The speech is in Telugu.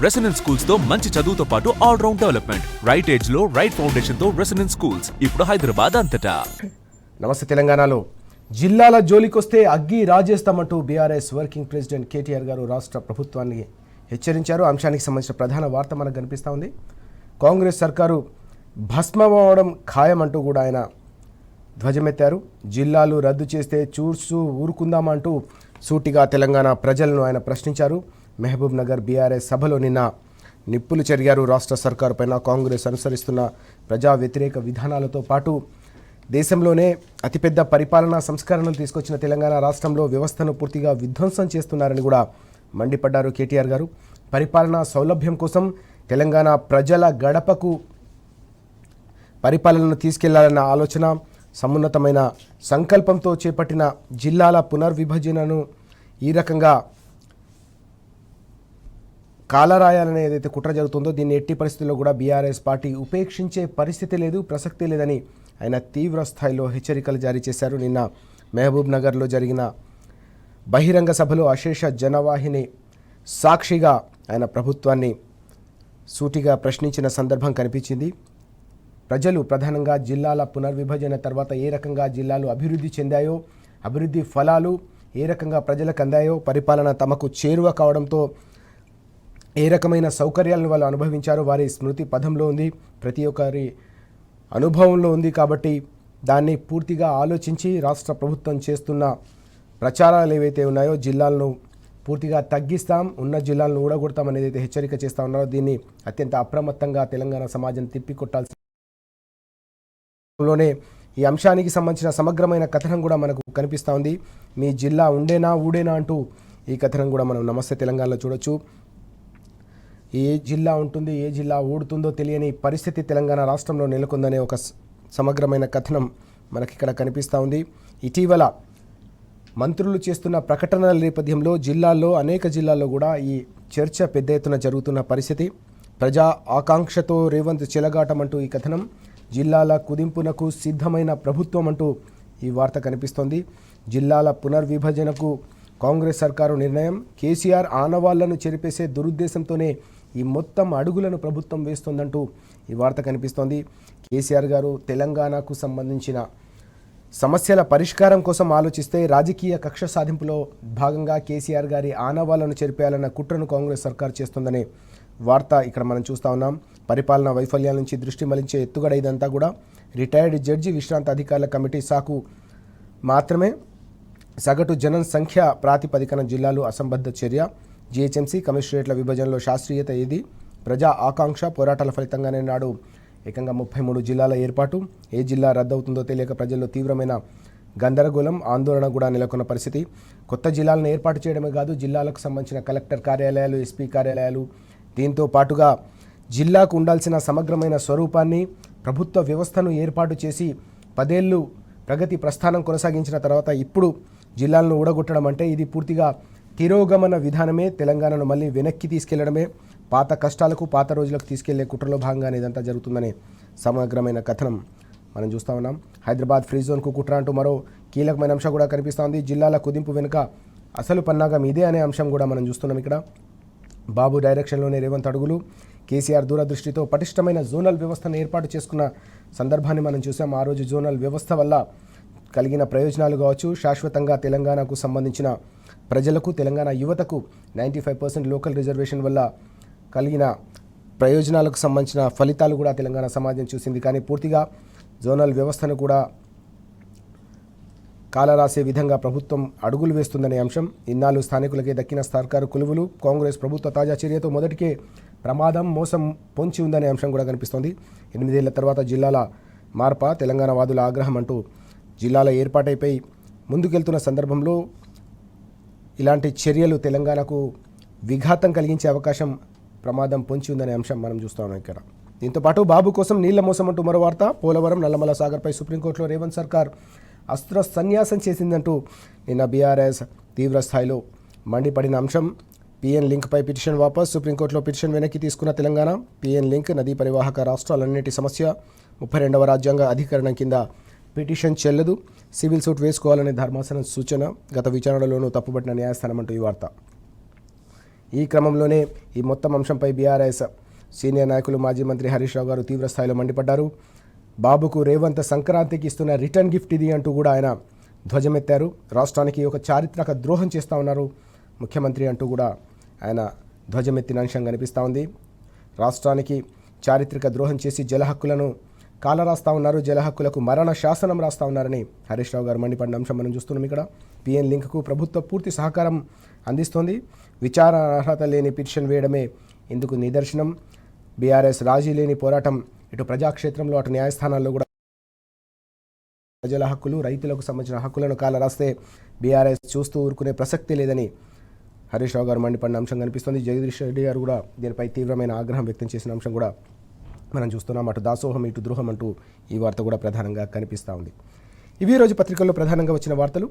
రెసిడెన్స్ స్కూల్స్ తో మంచి చదువుతో పాటు all round development. Right age లో రైట్ ఫౌండేషన్ తో రెసిడెన్స్ స్కూల్స్ ఇప్పుడు హైదరాబాద్ అంతటా. నమస్తే. తెలంగాణలో జిల్లాల జోలికొస్తే అగ్గి రాజేస్తామంటూ బీఆర్ఎస్ వర్కింగ్ ప్రెసిడెంట్ కేటీఆర్ గారు రాష్ట్ర ప్రభుత్వాన్ని హెచ్చరించారు. అంశానికి సంబంధించిన ప్రధాన వార్త మనకు కనిపిస్తూ ఉంది. కాంగ్రెస్ సర్కారు భస్మమవడం ఖాయమంటూ కూడా ఆయన ధ్వజమెత్తారు. జిల్లాలు రద్దు చేస్తే చూస్తూ ఊరుకుందామంటూ సూటిగా తెలంగాణ ప్రజలను ఆయన ప్రశ్నించారు. మహబూబ్ నగర్ బీఆర్ఎస్ సభలో నిన్న నిప్పులు చెరిగారు. రాష్ట్ర సర్కారు పైన కాంగ్రెస్ అనుసరిస్తున్న ప్రజా వ్యతిరేక విధానాలతో పాటు దేశంలోనే అతిపెద్ద పరిపాలనా సంస్కరణలు తీసుకొచ్చిన తెలంగాణ రాష్ట్రంలో వ్యవస్థను పూర్తిగా విధ్వంసం చేస్తున్నారని కూడా మండిపడ్డారు కేటీఆర్ గారు. పరిపాలనా సౌలభ్యం కోసం తెలంగాణ ప్రజల గడపకు పరిపాలనను తీసుకెళ్లాలన్న ఆలోచన, సమున్నతమైన సంకల్పంతో చేపట్టిన జిల్లాల పునర్విభజనను ఈ రకంగా కాలరాయాలనే ఏదైతే కుట్ర జరుగుతుందో దీన్ని ఎట్టి పరిస్థితుల్లో కూడా బీఆర్ఎస్ పార్టీ ఉపేక్షించే పరిస్థితి లేదు, ప్రసక్తి లేదని ఆయన తీవ్ర స్థాయిలో హెచ్చరికలు జారీ చేశారు. నిన్న మహబూబ్ నగర్లో జరిగిన బహిరంగ సభలో అశేష జనవాహిని సాక్షిగా ఆయన ప్రభుత్వాన్ని సూటిగా ప్రశ్నించిన సందర్భం కనిపించింది. ప్రజలు ప్రధానంగా జిల్లాల పునర్విభజన తర్వాత ఏ రకంగా జిల్లాలు అభివృద్ధి చెందాయో, అభివృద్ధి ఫలాలు ఏ రకంగా ప్రజలకు అందాయో, పరిపాలన తమకు చేరువ కావడంతో ఏ రకమైన సౌకర్యాలను వాళ్ళు అనుభవించారో వారి స్మృతి పథంలో ఉంది, ప్రతి ఒక్కరి అనుభవంలో ఉంది. కాబట్టి దాన్ని పూర్తిగా ఆలోచించి రాష్ట్ర ప్రభుత్వం చేస్తున్న ప్రచారాలు ఏవైతే ఉన్నాయో జిల్లాలను పూర్తిగా తగ్గిస్తాం, ఉన్న జిల్లాలను ఊడగొడతాం అనేది అయితే హెచ్చరిక చేస్తూ ఉన్నారో దీన్ని అత్యంత అప్రమత్తంగా తెలంగాణ సమాజం తిప్పికొట్టాల్సి లోనే ఈ అంశానికి సంబంధించిన సమగ్రమైన కథనం కూడా మనకు కనిపిస్తూ ఉంది. మీ జిల్లా ఉండేనా ఊడేనా అంటూ ఈ కథనం కూడా మనం నమస్తే తెలంగాణలో చూడొచ్చు. ఏ జిల్లా ఉంటుంది, ఏ జిల్లా ఊడుతుందో తెలియని పరిస్థితి తెలంగాణ రాష్ట్రంలో నెలకొందనే ఒక సమగ్రమైన కథనం మనకి ఇక్కడ కనిపిస్తూ ఉంది. ఇటీవల మంత్రులు చేస్తున్న ప్రకటనల నేపథ్యంలో జిల్లాల్లో అనేక జిల్లాల్లో కూడా ఈ చర్చ పెద్ద ఎత్తున జరుగుతున్న పరిస్థితి. ప్రజా ఆకాంక్షతో రేవంత్ చెలగాటం అంటూ ఈ కథనం, జిల్లాల కుదింపునకు సిద్ధమైన ప్రభుత్వం అంటూ ఈ వార్త కనిపిస్తోంది. జిల్లాల పునర్విభజనకు కాంగ్రెస్ సర్కారు నిర్ణయం, కేసీఆర్ ఆనవాళ్లను చెరిపేసే దురుద్దేశంతోనే ఈ మొత్తం అడుగులను ప్రభుత్వం వేస్తోందంటూ ఈ వార్త కనిపిస్తోంది. కేసీఆర్ గారు తెలంగాణకు సంబంధించిన సమస్యల పరిష్కారం కోసం ఆలోచిస్తే రాజకీయ కక్ష సాధింపులో భాగంగా కేసీఆర్ గారి ఆనవాళ్లను చెరిపేయాలన్న కుట్రను కాంగ్రెస్ సర్కారు చేస్తోందనే వార్త ఇక్కడ మనం చూస్తూ ఉన్నాం. పరిపాలనా వైఫల్యాల నుంచి దృష్టి మళ్లించే ఎత్తుగడ ఇదంతా కూడా. రిటైర్డ్ జడ్జి విశ్రాంత అధికారుల కమిటీ సాకు మాత్రమే, సగటు జనం సంఖ్య ప్రాతిపదికన జిల్లాలు అసంబద్ధ చర్య, జీహెచ్ఎంసీ కమిషనరేట్ల విభజనలో శాస్త్రీయత ఏది, ప్రజా ఆకాంక్ష పోరాటాల ఫలితంగానే నాడు ఏకంగా 33 జిల్లాల ఏర్పాటు, ఏ జిల్లా రద్దవుతుందో తెలియక ప్రజల్లో తీవ్రమైన గందరగోళం, ఆందోళన కూడా నెలకొన్న పరిస్థితి. కొత్త జిల్లాలను ఏర్పాటు చేయడమే కాదు, జిల్లాలకు సంబంధించిన కలెక్టర్ కార్యాలయాలు, ఎస్పీ కార్యాలయాలు, దీంతో పాటుగా జిల్లాకు ఉండాల్సిన సమగ్రమైన స్వరూపాన్ని, ప్రభుత్వ వ్యవస్థను ఏర్పాటు చేసి 10 ఏళ్ళు ప్రగతి ప్రస్థానం కొనసాగించిన తర్వాత ఇప్పుడు జిల్లాలను ఊడగొట్టడం అంటే ఇది పూర్తిగా తిరోగమన విధానమే, తెలంగాణను మళ్ళీ వెనక్కి తీసుకెళ్లడమే, పాత కష్టాలకు పాత రోజులకు తీసుకెళ్లే కుట్రలో భాగంగానే ఇదంతా జరుగుతుందనే సమగ్రమైన కథనం మనం చూస్తూ ఉన్నాం. హైదరాబాద్ ఫ్రీ జోన్కు కుట్ర అంటూ మరో కీలకమైన అంశం కూడా కనిపిస్తోంది. జిల్లాల కుదింపు వెనుక అసలు పన్నాగం ఇదే అనే అంశం కూడా మనం చూస్తున్నాం. ఇక్కడ బాబు డైరెక్షన్లోనే రేవంత్ అడుగులు, కేసీఆర్ దూరదృష్టితో పటిష్టమైన జోనల్ వ్యవస్థను ఏర్పాటు చేసుకున్న సందర్భాన్ని మనం చూసాం. ఆ రోజు జోనల్ వ్యవస్థ వల్ల కలిగిన ప్రయోజనాలు కావచ్చు, శాశ్వతంగా తెలంగాణకు సంబంధించిన ప్రజలకు, తెలంగాణ యువతకు 95% లోకల్ రిజర్వేషన్ వల్ల కలిగిన ప్రయోజనాలకు సంబంధించిన ఫలితాలు కూడా తెలంగాణ సమాజం చూసింది. కానీ పూర్తిగా జోనల్ వ్యవస్థను కూడా కాలరాసే విధంగా ప్రభుత్వం అడుగులు వేస్తుందనే అంశం. ఇన్నాళ్ళు స్థానికులకే దక్కిన సర్కారు కొలువులు, కాంగ్రెస్ ప్రభుత్వ తాజా చర్యతో మొదటికే ప్రమాదం, మోసం పొంచి ఉందనే అంశం కూడా కనిపిస్తోంది. 8 ఏళ్ల తర్వాత జిల్లాల మార్ప, తెలంగాణ వాదుల ఆగ్రహం అంటూ జిల్లాల ఏర్పాటైపై ముందుకెళ్తున్న సందర్భంలో ఇలాంటి చర్యలు తెలంగాణకు విఘాతం కలిగించే అవకాశం, ప్రమాదం పొంచి ఉందనే అంశం మనం చూస్తున్నాం ఇక్కడ. దీంతోపాటు బాబు కోసం నీళ్ల మోసం అంటూ మరో వార్త. పోలవరం నల్లమల సాగర్పై సుప్రీంకోర్టులో రేవంత్ సర్కార్ అస్త్ర సన్యాసం చేసిందంటూ నిన్న బీఆర్ఎస్ తీవ్ర స్థాయిలో మండిపడిన అంశం. పిఎన్ లింక్పై పిటిషన్ వాపస్, సుప్రీంకోర్టులో పిటిషన్ వెనక్కి తీసుకున్న తెలంగాణ. పిఎన్ లింక్ నదీ పరివాహక రాష్ట్రాలన్నిటి సమస్య, 32వ రాజ్యాంగ అధికరణం కింద పిటిషన్ చెల్లదు, సివిల్ సూట్ వేసుకోవాలనే ధర్మాసనం సూచన, గత విచారణలోనూ తప్పుబట్టిన న్యాయస్థానం అంటూ ఈ వార్త. ఈ క్రమంలోనే ఈ మొత్తం అంశంపై బీఆర్ఎస్ సీనియర్ నాయకులు మాజీ మంత్రి హరీష్ రావు గారు తీవ్రస్థాయిలో మండిపడ్డారు. బాబుకు రేవంత్ సంక్రాంతికి ఇస్తున్న రిటర్న్ గిఫ్ట్ ఇది అంటూ కూడా ఆయన ధ్వజమెత్తారు. రాష్ట్రానికి ఒక చారిత్రక ద్రోహం చేస్తూ ఉన్నారు ముఖ్యమంత్రి అంటూ కూడా ఆయన ధ్వజమెత్తిన అంశం కనిపిస్తూ ఉంది. రాష్ట్రానికి చారిత్రక ద్రోహం చేసి జల హక్కులను కాలరాస్తూ ఉన్నారు, జల హక్కులకు మరణ శాసనం రాస్తూ ఉన్నారని హరీష్ రావు గారు మండిపడిన అంశం మనం చూస్తున్నాం. ఇక్కడ పిఎన్ లింక్కు ప్రభుత్వం పూర్తి సహకారం అందిస్తోంది. విచారణ అర్హత లేని పిటిషన్ వేయడమే ఇందుకు నిదర్శనం. బీఆర్ఎస్ రాజీ లేని పోరాటం ఇటు ప్రజాక్షేత్రంలో అటు న్యాయస్థానాల్లో కూడా ప్రజల హక్కులు, రైతులకు సంబంధించిన హక్కులను కాలరాస్తే బీఆర్ఎస్ చూస్తూ ఊరుకునే ప్రసక్తి లేదని హరీష్ రావు గారు మండిపడిన అంశం కనిపిస్తుంది. జగదీష్ రెడ్డి గారు కూడా దీనిపై తీవ్రమైన ఆగ్రహం వ్యక్తం చేసిన అంశం కూడా మనం చూస్తున్నాం. అటు దాసోహం ఇటు ద్రోహం అంటూ ఈ వార్త కూడా ప్రధానంగా కనిపిస్తూ ఉంది. ఇవి రోజు పత్రికల్లో ప్రధానంగా వచ్చిన వార్తలు.